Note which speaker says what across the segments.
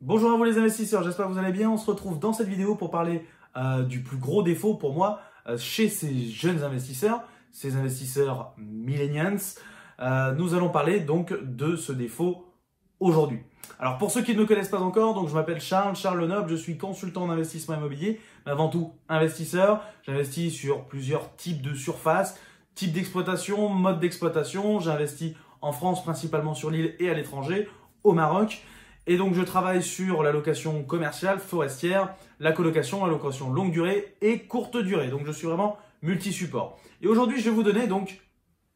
Speaker 1: Bonjour à vous les investisseurs, j'espère que vous allez bien. On se retrouve dans cette vidéo pour parler du plus gros défaut pour moi chez ces jeunes investisseurs, ces investisseurs millennials. Nous allons parler donc de ce défaut aujourd'hui. Alors pour ceux qui ne me connaissent pas encore, donc je m'appelle Charles Lenoble, je suis consultant en investissement immobilier, mais avant tout investisseur. J'investis sur plusieurs types de surfaces, types d'exploitation, modes d'exploitation. J'investis en France principalement sur l'île et à l'étranger, au Maroc. Et donc, je travaille sur la location commerciale, forestière, la colocation, la location longue durée et courte durée. Donc, je suis vraiment multi-support. Et aujourd'hui, je vais vous donner donc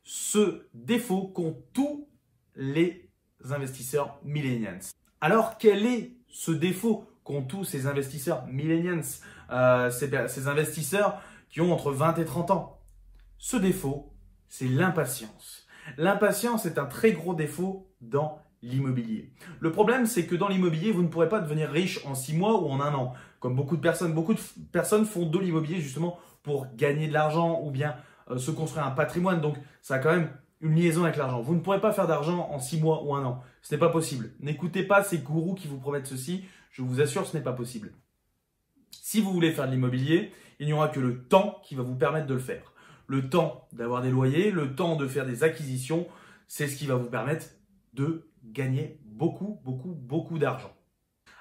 Speaker 1: ce défaut qu'ont tous les investisseurs millennials. Alors, quel est ce défaut qu'ont tous ces investisseurs millennials, ces investisseurs qui ont entre 20 et 30 ans? Ce défaut, c'est l'impatience. L'impatience est un très gros défaut dans l'immobilier. Le problème, c'est que dans l'immobilier, vous ne pourrez pas devenir riche en 6 mois ou en 1 an. Comme beaucoup de personnes font de l'immobilier justement pour gagner de l'argent ou bien se construire un patrimoine. Donc, ça a quand même une liaison avec l'argent. Vous ne pourrez pas faire d'argent en 6 mois ou 1 an. Ce n'est pas possible. N'écoutez pas ces gourous qui vous promettent ceci. Je vous assure, ce n'est pas possible. Si vous voulez faire de l'immobilier, il n'y aura que le temps qui va vous permettre de le faire. Le temps d'avoir des loyers, le temps de faire des acquisitions, c'est ce qui va vous permettre de gagner beaucoup d'argent.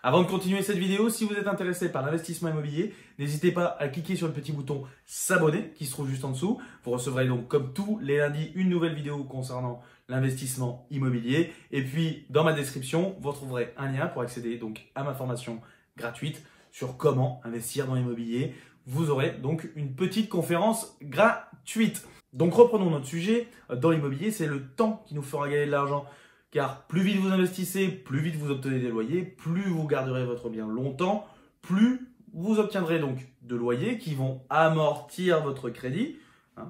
Speaker 1: Avant de continuer cette vidéo, si vous êtes intéressé par l'investissement immobilier, n'hésitez pas à cliquer sur le petit bouton s'abonner qui se trouve juste en dessous. Vous recevrez donc comme tous les lundis une nouvelle vidéo concernant l'investissement immobilier. Et puis dans ma description, vous retrouverez un lien pour accéder donc à ma formation gratuite sur comment investir dans l'immobilier. Vous aurez donc une petite conférence gratuite. Donc reprenons notre sujet. Dans l'immobilier, c'est le temps qui nous fera gagner de l'argent. Car plus vite vous investissez, plus vite vous obtenez des loyers, plus vous garderez votre bien longtemps, plus vous obtiendrez donc de loyers qui vont amortir votre crédit.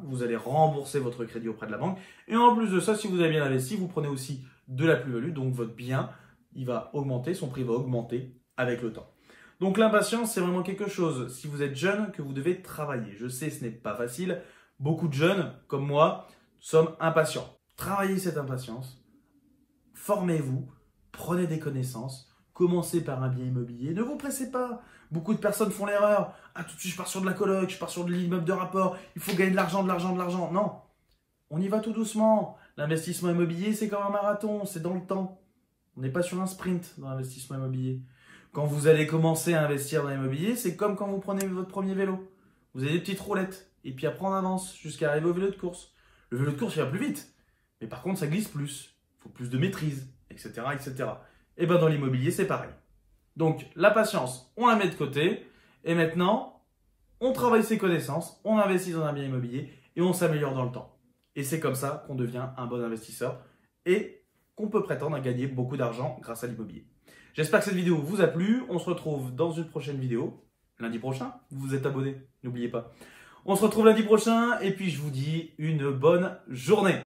Speaker 1: Vous allez rembourser votre crédit auprès de la banque. Et en plus de ça, si vous avez bien investi, vous prenez aussi de la plus-value. Donc votre bien, il va augmenter, son prix va augmenter avec le temps. Donc l'impatience, c'est vraiment quelque chose, si vous êtes jeune, que vous devez travailler. Je sais, ce n'est pas facile. Beaucoup de jeunes, comme moi, sommes impatients. Travaillez cette impatience. Formez-vous, prenez des connaissances, commencez par un bien immobilier, ne vous pressez pas. Beaucoup de personnes font l'erreur. Ah, tout de suite, je pars sur de la coloc, je pars sur de l'immeuble de rapport, il faut gagner de l'argent. Non, on y va tout doucement. L'investissement immobilier, c'est comme un marathon, c'est dans le temps. On n'est pas sur un sprint dans l'investissement immobilier. Quand vous allez commencer à investir dans l'immobilier, c'est comme quand vous prenez votre premier vélo. Vous avez des petites roulettes, et puis après on avance jusqu'à arriver au vélo de course. Le vélo de course, il va plus vite, mais par contre, ça glisse plus. Il faut plus de maîtrise, etc. Et bien dans l'immobilier, c'est pareil. Donc la patience, on la met de côté. Et maintenant, on travaille ses connaissances, on investit dans un bien immobilier et on s'améliore dans le temps. Et c'est comme ça qu'on devient un bon investisseur et qu'on peut prétendre à gagner beaucoup d'argent grâce à l'immobilier. J'espère que cette vidéo vous a plu. On se retrouve dans une prochaine vidéo, lundi prochain. Vous vous êtes abonné, n'oubliez pas. On se retrouve lundi prochain et puis je vous dis une bonne journée.